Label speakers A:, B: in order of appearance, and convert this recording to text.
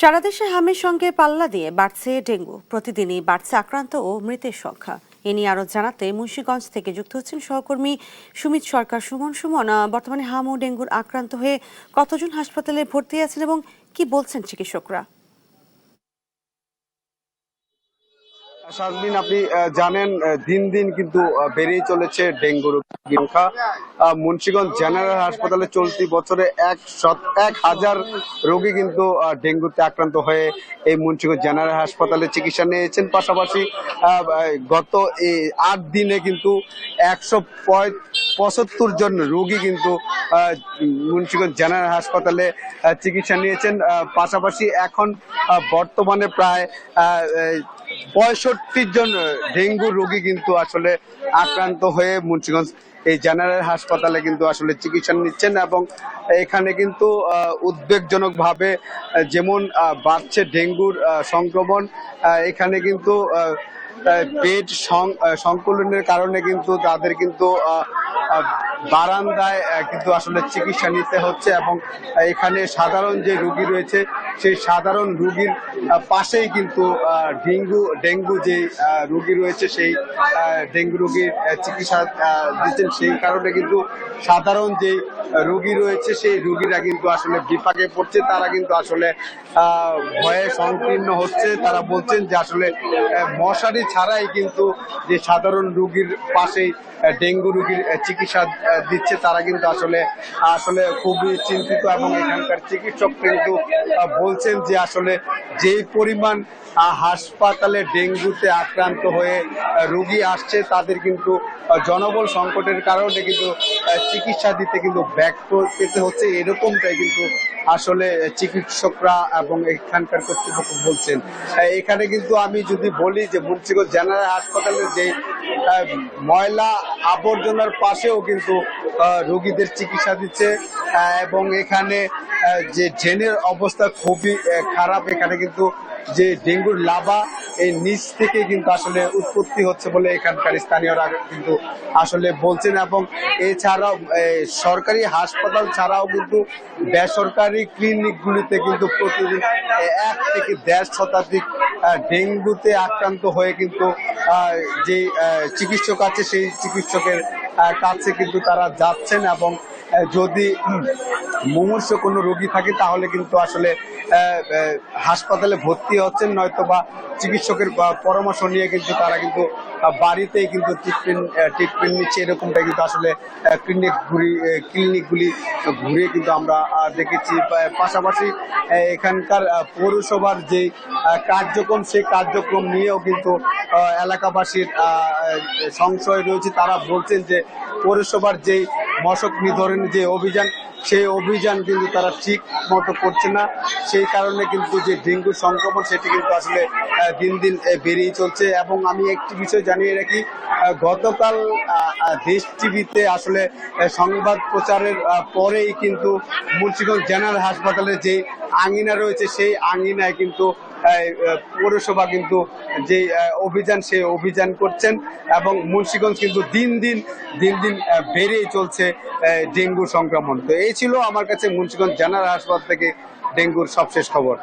A: সারা দেশে হামের সঙ্গে পাল্লা দিয়ে বাড়ছে ডেঙ্গু। প্রতিদিনই বাড়ছে আক্রান্ত ও মৃতের সংখ্যা। এ নিয়ে আরো জানাতে মুন্সিগঞ্জ থেকে যুক্ত হচ্ছেন সহকর্মী সুমিত সরকার। সুমন, বর্তমানে হাম ও ডেঙ্গুর আক্রান্ত হয়ে কতজন হাসপাতালে ভর্তি আছেন এবং কি বলছেন চিকিৎসকরা?
B: শারমিন, আপনি জানেন দিন দিন কিন্তু বেড়েই চলেছে ডেঙ্গু রোগীর সংখ্যা। মুন্সিগঞ্জ জেনারেল হাসপাতালে চলতি বছরে 1,000 রোগী কিন্তু ডেঙ্গুতে আক্রান্ত হয়ে এই মুন্সিগঞ্জ জেনারেল হাসপাতালে চিকিৎসা নিয়েছেন। পাশাপাশি গত 8 দিনে কিন্তু 175 জন রোগী কিন্তু মুন্সিগঞ্জ জেনারেল হাসপাতালে চিকিৎসা নিয়েছেন। পাশাপাশি এখন বর্তমানে প্রায় 65 জন ডেঙ্গু রোগী কিন্তু আসলে আক্রান্ত হয়ে মুন্সিগঞ্জ এই জেনারেল হাসপাতালে কিন্তু আসলে চিকিৎসা নিচ্ছেন। এবং এখানে কিন্তু উদ্বেগজনক ভাবে যেমন বাড়ছে ডেঙ্গুর সংক্রমণ, এখানে কিন্তু বেড সংকুলনের কারণে কিন্তু তাদের কিন্তু বারান্দায় কিন্তু আসলে চিকিৎসা নিতে হচ্ছে। এবং এখানে সাধারণ যে রোগী রয়েছে সেই সাধারণ রোগীর পাশেই কিন্তু ডেঙ্গু যে রোগী রয়েছে সেই ডেঙ্গু রোগীর চিকিৎসা দিচ্ছেন। সেই কারণে কিন্তু সাধারণ যে রোগী রয়েছে সেই রোগীরা কিন্তু আসলে বিপাকে পড়ছে। তারা কিন্তু আসলে ভয়ে সংকীর্ণ হচ্ছে। তারা বলছেন যে আসলে মশারি ছাড়াই কিন্তু যে সাধারণ রোগীর পাশেই ডেঙ্গু রোগীর চিকিৎসা দিচ্ছে, তারা কিন্তু আসলে খুবই চিন্তিত। এবং এখানকার চিকিৎসক কিন্তু বলছেন যে আসলে যেই পরিমাণ হাসপাতালে ডেঙ্গুতে আক্রান্ত হয়ে রোগী আসছে, তাদের কিন্তু জনবল সংকটের কারণে কিন্তু চিকিৎসা দিতে কিন্তু ব্যর্থ পেতে হচ্ছে, এরকমটাই কিন্তু আসলে চিকিৎসকরা এবং এখানকার কর্তৃপক্ষ বলছেন। এখানে কিন্তু আমি যদি বলি যে মুন্সিগঞ্জ জেনারেল হাসপাতালের যে ময়লা আবর্জনার পাশেও কিন্তু রোগীদের চিকিৎসা দিচ্ছে। এবং এখানে যে ড্রেনের অবস্থা খুবই খারাপ। এখানে কিন্তু যে ডেঙ্গুর লাভা এই নিচ থেকে কিন্তু আসলে উৎপত্তি হচ্ছে বলে এখানকার স্থানীয়রা কিন্তু আসলে বলছেন। এবং এছাড়াও সরকারি হাসপাতাল ছাড়াও কিন্তু বেসরকারি ক্লিনিকগুলিতে কিন্তু প্রতিদিন 1 থেকে 1.5 শতাধিক ডেঙ্গুতে আক্রান্ত হয়ে কিন্তু যে চিকিৎসক আছে সেই চিকিৎসকের কাছে কিন্তু তারা যাচ্ছেন। এবং যদি মুমূর্ষ কোনো রোগী থাকে তাহলে কিন্তু আসলে হাসপাতালে ভর্তি হচ্ছেন, নয়তো বা চিকিৎসকের পরামর্শ নিয়ে কিন্তু তারা কিন্তু বাড়িতেই কিন্তু ট্রিটমেন্ট নিচ্ছে। এরকমটা কিন্তু আসলে ক্লিনিকগুলি ঘুরে কিন্তু আমরা দেখেছি। পাশাপাশি এখানকার পৌরসভার যে কার্যক্রম সেই কার্যক্রম নিয়েও কিন্তু এলাকাবাসীর সংশয় রয়েছে। তারা বলছেন যে পৌরসভার যেই মশক নিধনের যে অভিযান সেই অভিযান কিন্তু তারা ঠিক মতো করছে না। সেই কারণে কিন্তু যে ডেঙ্গু সংক্রমণ সেটি কিন্তু আসলে দিন দিন বেড়েই চলছে। এবং আমি একটি বিষয় জানিয়ে রাখি, গতকাল দেশ টিভিতে আসলে সংবাদ প্রচারের পরেই কিন্তু মুন্সিগঞ্জ জেনারেল হাসপাতালের যে আঙিনা রয়েছে সেই আঙিনায় কিন্তু পৌরসভা কিন্তু যে অভিযান সেই অভিযান করছেন। এবং মুন্সিগঞ্জ কিন্তু দিন দিন বেড়েই চলছে ডেঙ্গু সংক্রমণ। তো এই ছিল আমার কাছে মুন্সিগঞ্জ জেনারেল হাসপাতাল থেকে ডেঙ্গুর সবশেষ খবর।